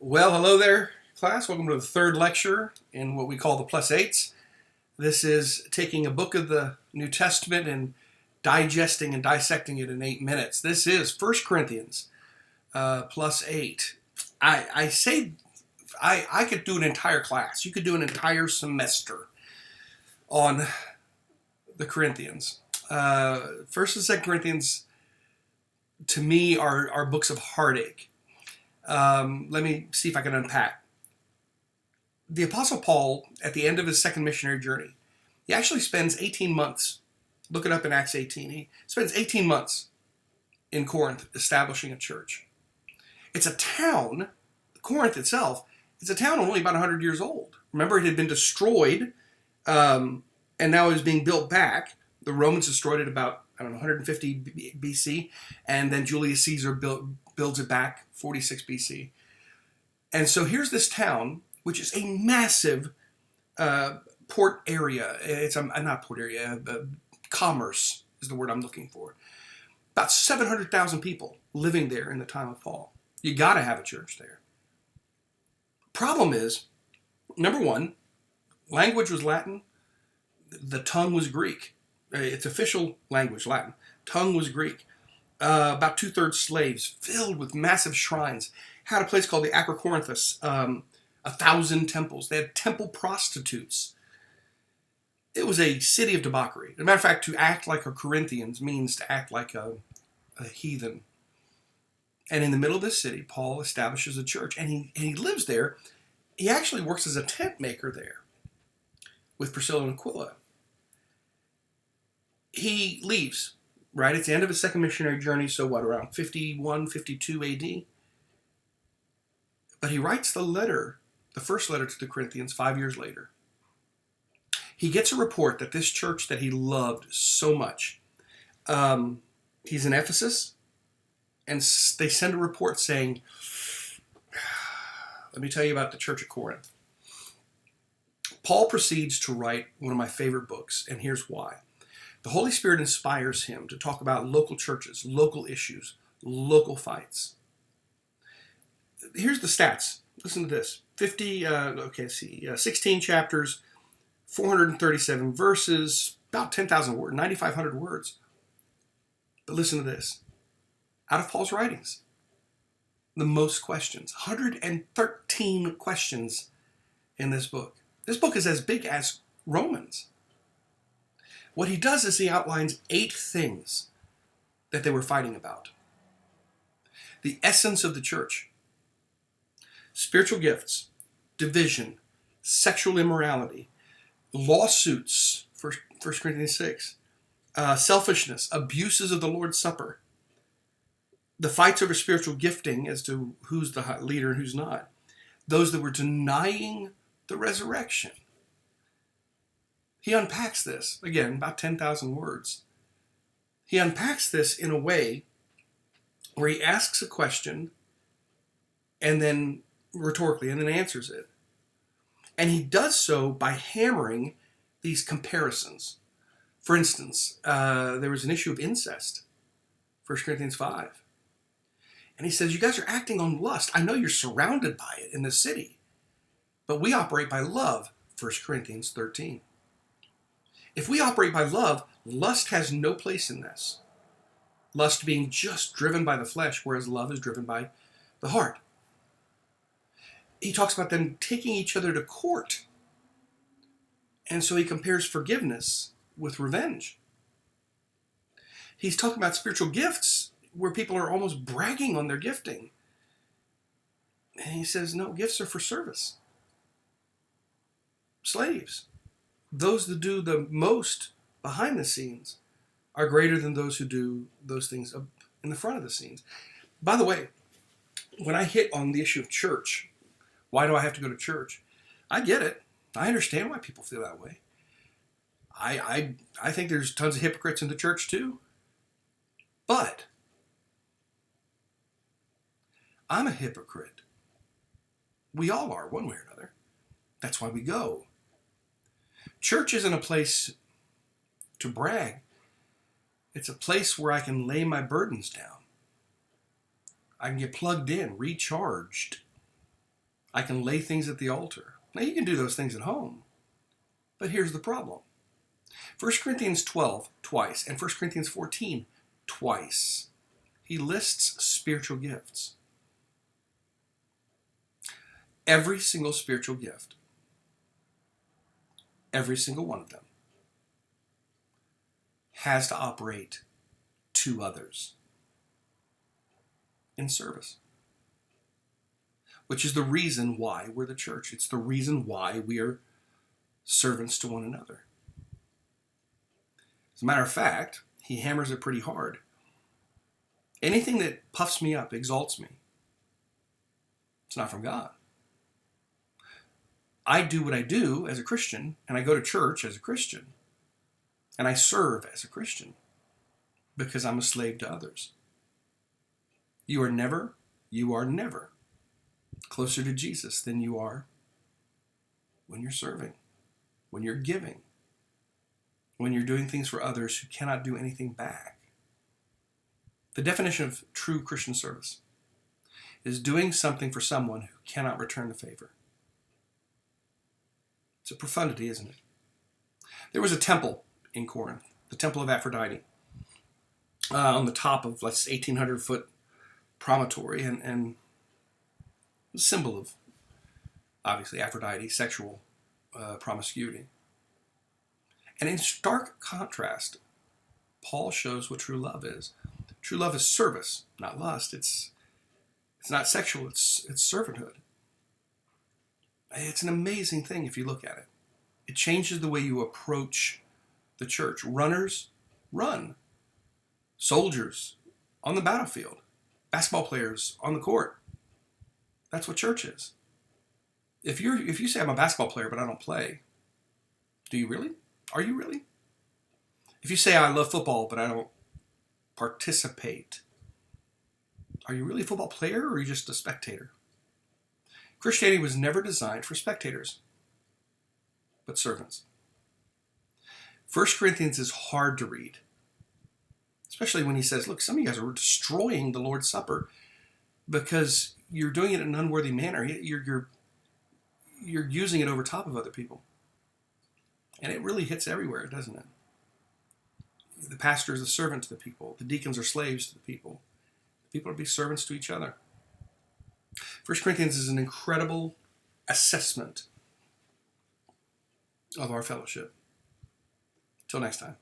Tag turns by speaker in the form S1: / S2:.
S1: Well, hello there, class. Welcome to the third lecture in what we call the plus eights. This is taking a book of the New Testament and digesting and dissecting it in 8 minutes. This is 1 Corinthians plus 8. I say I could do an entire class. You could do an entire semester on the Corinthians. First and Second Corinthians, to me, are books of heartache. Let me see if I can unpack. The Apostle Paul, at the end of his second missionary journey, he actually spends 18 months. Look it up in Acts 18. He spends 18 months in Corinth establishing a church. It's a town, Corinth itself, it's a town only about 100 years old. Remember, it had been destroyed, and now is being built back. The Romans destroyed it about, 150 BC, and then Julius Caesar builds it back 46 BC. And so here's this town, which is a massive port area. It's not port area, commerce is the word I'm looking for. About 700,000 people living there in the time of Paul. You got to have a church there. Problem is, number one, language was Latin. The tongue was Greek. Its official language, Latin. Tongue was Greek. About 2/3 slaves, filled with massive shrines. Had a place called the Acrocorinthus, 1,000 temples. They had temple prostitutes. It was a city of debauchery. As a matter of fact, to act like a Corinthians means to act like a heathen. And in the middle of this city, Paul establishes a church, and he lives there. He actually works as a tent maker there with Priscilla and Aquila. He leaves, right? It's the end of his second missionary journey, so what, around 51, 52 AD? But he writes the first letter to the Corinthians 5 years later. He gets a report that this church that he loved so much, he's in Ephesus, and they send a report saying, let me tell you about the church of Corinth. Paul proceeds to write one of my favorite books, and here's why. The Holy Spirit inspires him to talk about local churches, local issues, local fights. Here's the stats. Listen to this. 16 chapters, 437 verses, about 10,000 words, 9,500 words. But listen to this. Out of Paul's writings, the most questions, 113 questions in this book. This book is as big as Romans. What he does is he outlines 8 things that they were fighting about. The essence of the church: spiritual gifts, division, sexual immorality, lawsuits, 1 Corinthians 6, selfishness, abuses of the Lord's Supper, the fights over spiritual gifting as to who's the leader and who's not, those that were denying the resurrection. He unpacks this, again, about 10,000 words. He unpacks this in a way where he asks a question and then rhetorically, and then answers it. And he does so by hammering these comparisons. For instance, there was an issue of incest, 1 Corinthians 5. And he says, you guys are acting on lust. I know you're surrounded by it in the city, but we operate by love, 1 Corinthians 13. If we operate by love, lust has no place in this. Lust being just driven by the flesh, whereas love is driven by the heart. He talks about them taking each other to court. And so he compares forgiveness with revenge. He's talking about spiritual gifts where people are almost bragging on their gifting. And he says, no, gifts are for service. Slaves, those that do the most behind the scenes, are greater than those who do those things in the front of the scenes. By the way, when I hit on the issue of church, why do I have to go to church? I get it. I understand why people feel that way. I think there's tons of hypocrites in the church too. But I'm a hypocrite. We all are, one way or another. That's why we go. Church isn't a place to brag. It's a place where I can lay my burdens down. I can get plugged in, recharged. I can lay things at the altar. Now, you can do those things at home. But here's the problem. 1 Corinthians 12, twice, and 1 Corinthians 14, twice, he lists spiritual gifts. Every single spiritual gift, every single one of them, has to operate to others in service. Which is the reason why we're the church. It's the reason why we are servants to one another. As a matter of fact, he hammers it pretty hard. Anything that puffs me up, exalts me, it's not from God. I do what I do as a Christian, and I go to church as a Christian, and I serve as a Christian because I'm a slave to others. You are never closer to Jesus than you are when you're serving, when you're giving, when you're doing things for others who cannot do anything back. The definition of true Christian service is doing something for someone who cannot return the favor. It's a profundity, isn't it? There was a temple in Corinth, the Temple of Aphrodite, on the top of, let's 1,800-foot promontory, and a symbol of, obviously, Aphrodite, sexual promiscuity. And in stark contrast, Paul shows what true love is. True love is service, not lust. It's not sexual, it's servanthood. It's an amazing thing if you look at it. It changes the way you approach the church. Runners run. Soldiers on the battlefield. Basketball players on the court. That's what church is. If you say I'm a basketball player but I don't play, do you really? Are you really? If you say I love football but I don't participate, are you really a football player or are you just a spectator? Christianity was never designed for spectators, but servants. 1 Corinthians is hard to read, especially when he says, look, some of you guys are destroying the Lord's Supper because you're doing it in an unworthy manner. You're using it over top of other people. And it really hits everywhere, doesn't it? The pastor is a servant to the people. The deacons are slaves to the people. The people are to be servants to each other. 1 Corinthians is an incredible assessment of our fellowship. Till next time.